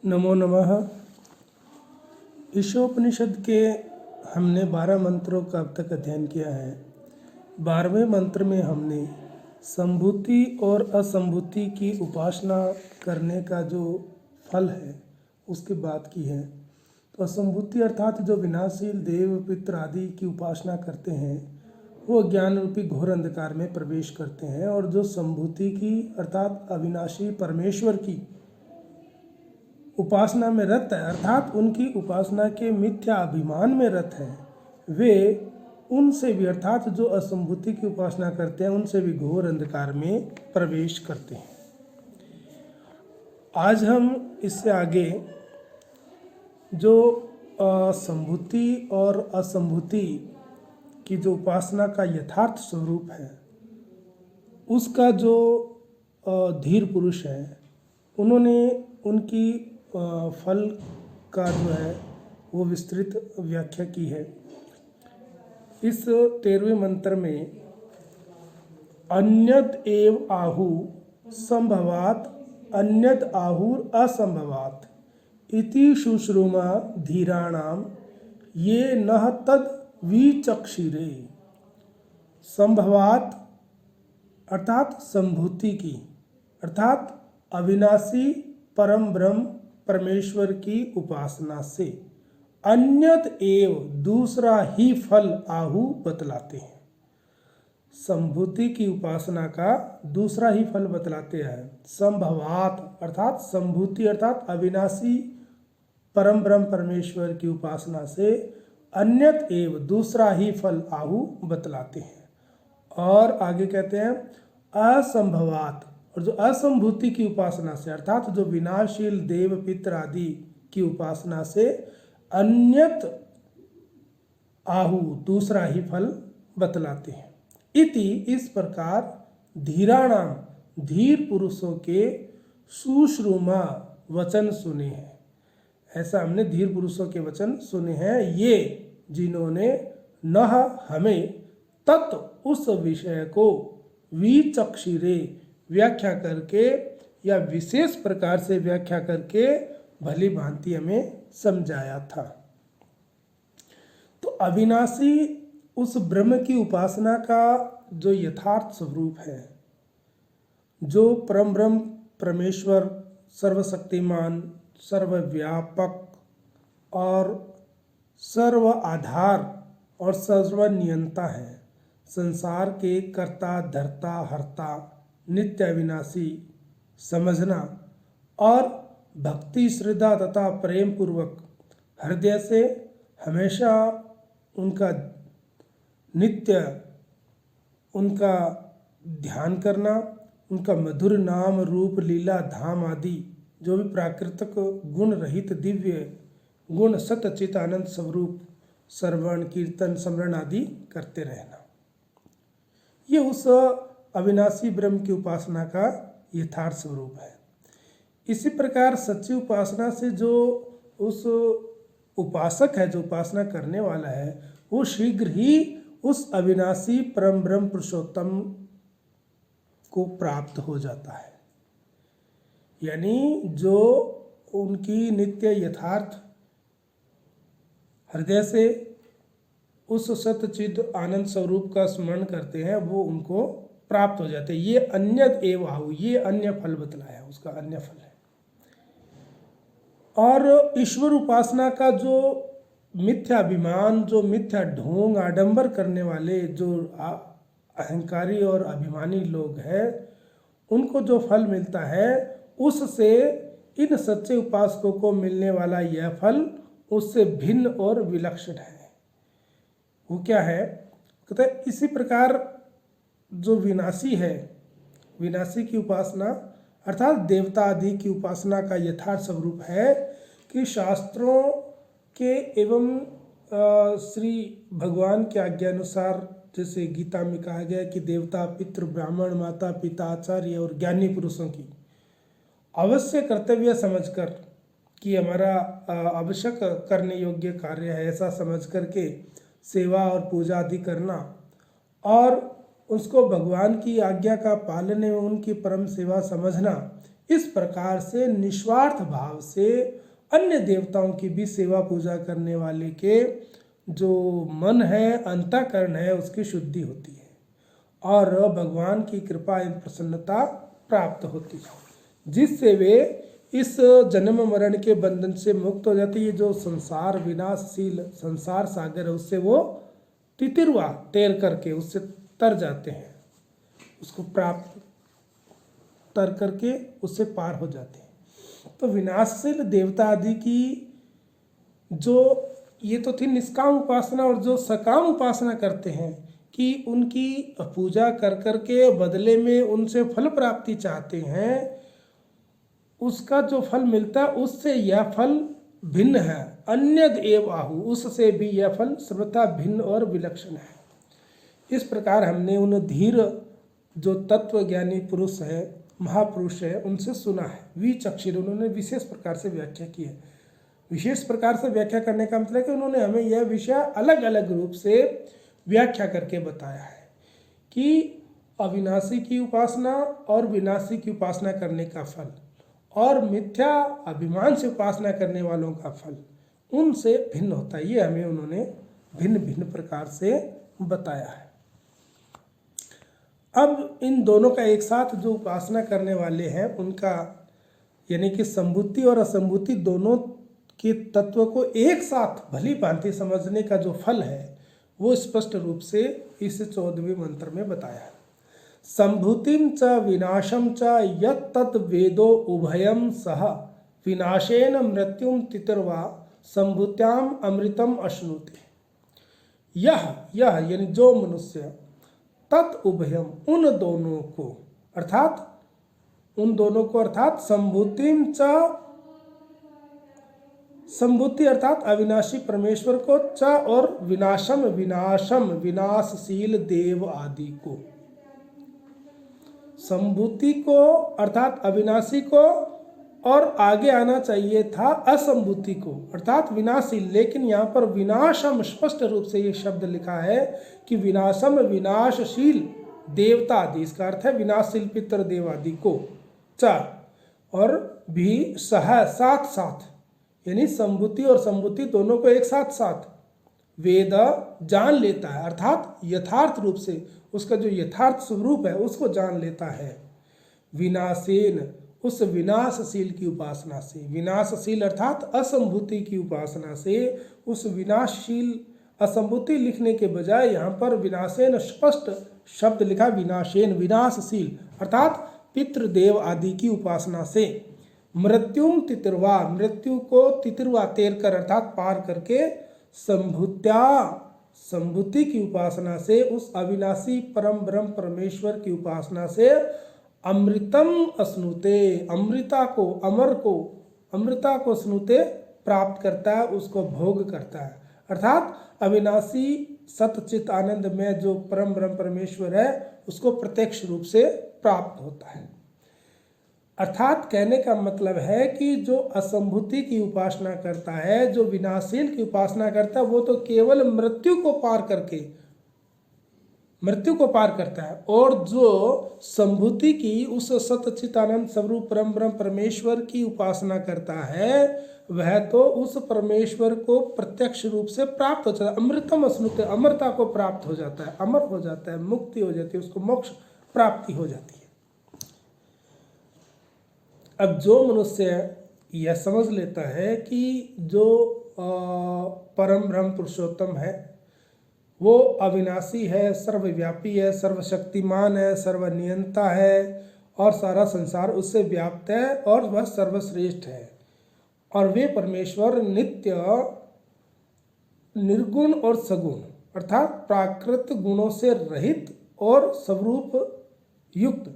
नमो नमः। ईशोपनिषद के हमने 12 मंत्रों का अब तक अध्ययन किया है। 12वें मंत्र में हमने संभूति और असंभूति की उपासना करने का जो फल है उसकी बात की है। तो असंभूति अर्थात जो विनाशील देव पितृ आदि की उपासना करते हैं वो ज्ञान रूपी घोर अंधकार में प्रवेश करते हैं, और जो संभूति की अर्थात अविनाशी परमेश्वर की उपासना में रत है अर्थात उनकी उपासना के मिथ्या अभिमान में रत है, वे उनसे भी अर्थात जो असंभूति की उपासना करते हैं उनसे भी घोर अंधकार में प्रवेश करते हैं। आज हम इससे आगे जो संभूति और असंभूति की जो उपासना का यथार्थ स्वरूप है उसका जो धीर पुरुष है उन्होंने उनकी फल का जो है वो विस्तृत व्याख्या की है। इस 13वें मंत्र में अन्यद एव आहु संभवात अन्यद आहुर असंभवात इति शुश्रुमा धीराणाम ये नह तद विचक्षिरे। संभवात अर्थात संभूति की अर्थात अविनाशी परम ब्रह्म परमेश्वर की उपासना से अन्यत एव दूसरा ही फल आहु बतलाते हैं। संभूति की उपासना का दूसरा ही फल बतलाते हैं। संभवात अर्थात संभूति अर्थात अविनाशी परम ब्रह्म परमेश्वर की उपासना से अन्यत एव दूसरा ही फल आहु बतलाते हैं। और आगे कहते हैं असंभवात, और जो असंभूति की उपासना से अर्थात जो विनाशील देव पितृ आदि की उपासना से अन्यत आहु दूसरा ही फल बतलाते हैं। इति इस प्रकार धीराणाम धीर पुरुषों के सुश्रुमा वचन सुने हैं। ऐसा हमने धीर पुरुषों के वचन सुने हैं, ये जिन्होंने नह हमें तत् उस विषय को विचक्षिरे व्याख्या करके या विशेष प्रकार से व्याख्या करके भली भांति हमें समझाया था। तो अविनाशी उस ब्रह्म की उपासना का जो यथार्थ स्वरूप है, जो परम ब्रह्म परमेश्वर सर्वशक्तिमान सर्वव्यापक और सर्व आधार और सर्वनियंता है, संसार के कर्ता धर्ता हर्ता नित्य अविनाशी समझना और भक्ति श्रद्धा तथा प्रेम पूर्वक हृदय से हमेशा उनका नित्य उनका ध्यान करना, उनका मधुर नाम रूप लीला धाम आदि जो भी प्राकृतिक गुण रहित दिव्य गुण सतचित आनंद स्वरूप श्रवण कीर्तन स्मरण आदि करते रहना, ये उस अविनाशी ब्रह्म की उपासना का यथार्थ स्वरूप है। इसी प्रकार सच्ची उपासना से जो उस उपासक है, जो उपासना करने वाला है, वो शीघ्र ही उस अविनाशी परम ब्रह्म पुरुषोत्तम को प्राप्त हो जाता है। यानी जो उनकी नित्य यथार्थ हृदय से उस सतचिद आनंद स्वरूप का स्मरण करते हैं वो उनको प्राप्त हो जाते हैं। ये अन्यद एव आहु, ये अन्य फल बतलाया, उसका अन्य फल है। और ईश्वर उपासना का जो मिथ्या अभिमान, जो मिथ्या ढोंग आडंबर करने वाले जो अहंकारी और अभिमानी लोग हैं, उनको जो फल मिलता है उससे इन सच्चे उपासकों को मिलने वाला यह फल उससे भिन्न और विलक्षण है। वो क्या है? कहते हैं इसी प्रकार जो विनाशी है, विनाशी की उपासना अर्थात देवता आदि की उपासना का यथार्थ स्वरूप है कि शास्त्रों के एवं श्री भगवान के आज्ञा अनुसार, जैसे गीता में कहा गया कि देवता पितृ ब्राह्मण माता पिता आचार्य और ज्ञानी पुरुषों की अवश्य कर्तव्य समझकर कि हमारा आवश्यक करने योग्य कार्य है, ऐसा समझ करके सेवा और पूजा आदि करना और उसको भगवान की आज्ञा का पालन एवं उनकी परम सेवा समझना, इस प्रकार से निस्वार्थ भाव से अन्य देवताओं की भी सेवा पूजा करने वाले के जो मन है, अंतःकरण है, उसकी शुद्धि होती है और भगवान की कृपा एवं प्रसन्नता प्राप्त होती है, जिससे वे इस जन्म मरण के बंधन से मुक्त हो जाती है। जो संसार विनाशशील संसार सागर है, उससे वो तितिरवा तैर करके उससे तर जाते हैं, उसको प्राप्त तर करके उससे पार हो जाते हैं। तो विनाशशील देवता आदि की जो ये तो थी निष्काम उपासना, और जो सकाम उपासना करते हैं कि उनकी पूजा कर करके बदले में उनसे फल प्राप्ति चाहते हैं, उसका जो फल मिलता है उससे यह फल भिन्न है। अन्यद एव आहु, उससे भी यह फल सर्वथा भिन्न और विलक्षण है। इस प्रकार हमने उन धीर जो तत्वज्ञानी पुरुष है, महापुरुष है, उनसे सुना है। विचक्षिर, उन्होंने विशेष प्रकार से व्याख्या की है। विशेष प्रकार से व्याख्या करने का मतलब है कि उन्होंने हमें यह विषय अलग अलग रूप से व्याख्या करके बताया है कि अविनाशी की उपासना और विनाशी की उपासना करने का फल और मिथ्या अभिमान से उपासना करने वालों का फल उनसे भिन्न होता है। ये हमें उन्होंने भिन्न भिन्न प्रकार से बताया है। अब इन दोनों का एक साथ जो उपासना करने वाले हैं उनका यानी कि संभूति और असंभूति दोनों के तत्व को एक साथ भली भांति समझने का जो फल है वो स्पष्ट रूप से इस 14वें मंत्र में बताया है। संभूतिम च विनाशम च यत्तत् वेदो उभयम सह विनाशेन मृत्युम तितिर्वा संभूत्याम अमृतम अश्नुते। यह यानी जो मनुष्य तत् उभयम उन दोनों को अर्थात संभूतिम च संभूति अर्थात अविनाशी परमेश्वर को, च और विनाशम विनाशशील देव आदि को। संभूति को अर्थात अविनाशी को और आगे आना चाहिए था असंभूति को अर्थात विनाशील, लेकिन यहाँ पर विनाशम स्पष्ट रूप से ये शब्द लिखा है कि विनाशम विनाशशील देवता आदि, इसका अर्थ है विनाशशील पितर देव आदि को, च और भी सह साथ साथ, यानी संभूति और संभूति दोनों को एक साथ साथ वेद जान लेता है अर्थात यथार्थ रूप से उसका जो यथार्थ स्वरूप है उसको जान लेता है। विनाशेन उस विनाशशील की उपासना से, विनाशशील अर्थात असंभूति की उपासना से, उस विनाशशील असंभूति लिखने के बजाय यहाँ पर विनाशेन स्पष्ट शब्द लिखा, विनाशेन विनाशशील अर्थात पितृदेव आदि की उपासना से, मृत्युम तितिर्वा मृत्यु को तितिर्वा तैर कर अर्थात पार करके, संभूति की उपासना से, उस अविनाशी परम ब्रह्म परमेश्वर की उपासना से अमृतम अश्नुते अमृता को स्नुते प्राप्त करता है, उसको भोग करता है। अर्थात अविनाशी सतचित आनंद में जो परम ब्रह्म परमेश्वर है उसको प्रत्यक्ष रूप से प्राप्त होता है। अर्थात कहने का मतलब है कि जो असंभूति की उपासना करता है, जो विनाशील की उपासना करता है, वो तो केवल मृत्यु को पार करता है, और जो संभूति की उस सतचितानंद स्वरूप परम ब्रह्म परमेश्वर की उपासना करता है वह तो उस परमेश्वर को प्रत्यक्ष रूप से प्राप्त हो जाता है। अमृतम अश्नुते अमरता को प्राप्त हो जाता है, अमर हो जाता है, मुक्ति हो जाती है, उसको मोक्ष प्राप्ति हो जाती है। अब जो मनुष्य यह समझ लेता है कि जो परम ब्रह्म पुरुषोत्तम है वो अविनाशी है, सर्वव्यापी है, सर्वशक्तिमान है, सर्वनियंता है और सारा संसार उससे व्याप्त है और वह सर्वश्रेष्ठ है, और वे परमेश्वर नित्य निर्गुण और सगुण अर्थात प्राकृत गुणों से रहित और स्वरूप युक्त।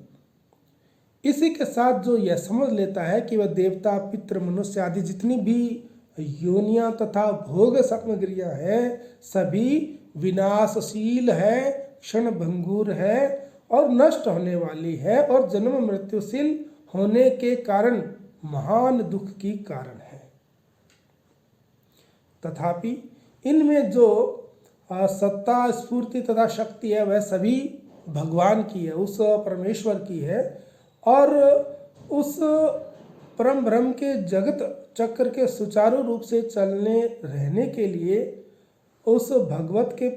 इसी के साथ जो यह समझ लेता है कि वह देवता पितृ मनुष्य आदि जितनी भी योनियां तथा भोग सामग्रियां हैं सभी विनाशशील है, क्षण भंगुर है और नष्ट होने वाली है और जन्म मृत्युशील होने के कारण महान दुख की कारण है। तथापि इनमें जो सत्ता स्फूर्ति तथा शक्ति है वह सभी भगवान की है, उस परमेश्वर की है, और उस परम ब्रह्म के जगत चक्र के सुचारू रूप से चलने रहने के लिए उस भगवत के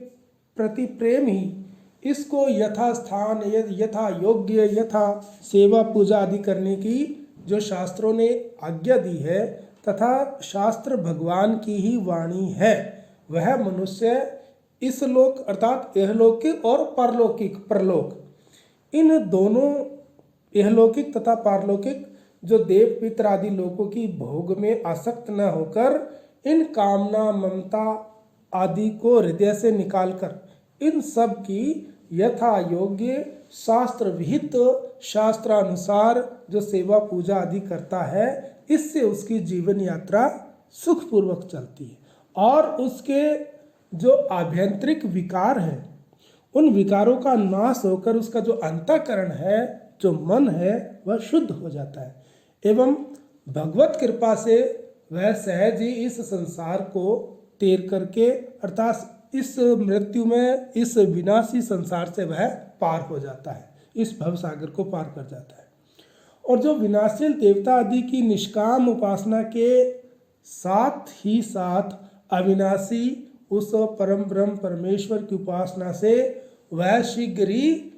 प्रति प्रेम ही इसको यथा स्थान, यथा योग्य, यथा सेवा पूजा आदि करने की जो शास्त्रों ने आज्ञा दी है तथा शास्त्र भगवान की ही वाणी है, वह मनुष्य इस लोक अर्थात इहलौकिक और परलोक इन दोनों इहलौकिक तथा पारलौकिक जो देव पितर आदि लोकों की भोग में आसक्त न होकर इन कामना ममता आदि को हृदय से निकालकर इन सब की यथा योग्य शास्त्र विहित शास्त्रानुसार जो सेवा पूजा आदि करता है, इससे उसकी जीवन यात्रा सुखपूर्वक चलती है और उसके जो आभ्यंतरिक विकार हैं उन विकारों का नाश होकर उसका जो अंतःकरण है, जो मन है, वह शुद्ध हो जाता है एवं भगवत कृपा से वह सहज ही इस संसार को तैर करके अर्थात इस मृत्यु में इस विनाशी संसार से वह पार हो जाता है, इस भव सागर को पार कर जाता है। और जो विनाशील देवता आदि की निष्काम उपासना के साथ ही साथ अविनाशी उस परम ब्रह्म परमेश्वर की उपासना से वह शीघ्र ही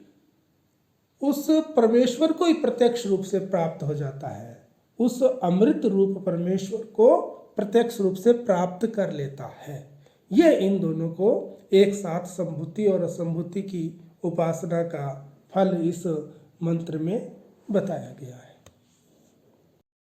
उस परमेश्वर को ही प्रत्यक्ष रूप से प्राप्त हो जाता है, उस अमृत रूप परमेश्वर को प्रत्यक्ष रूप से प्राप्त कर लेता है। यह इन दोनों को एक साथ संभूति और असंभूति की उपासना का फल इस मंत्र में बताया गया है।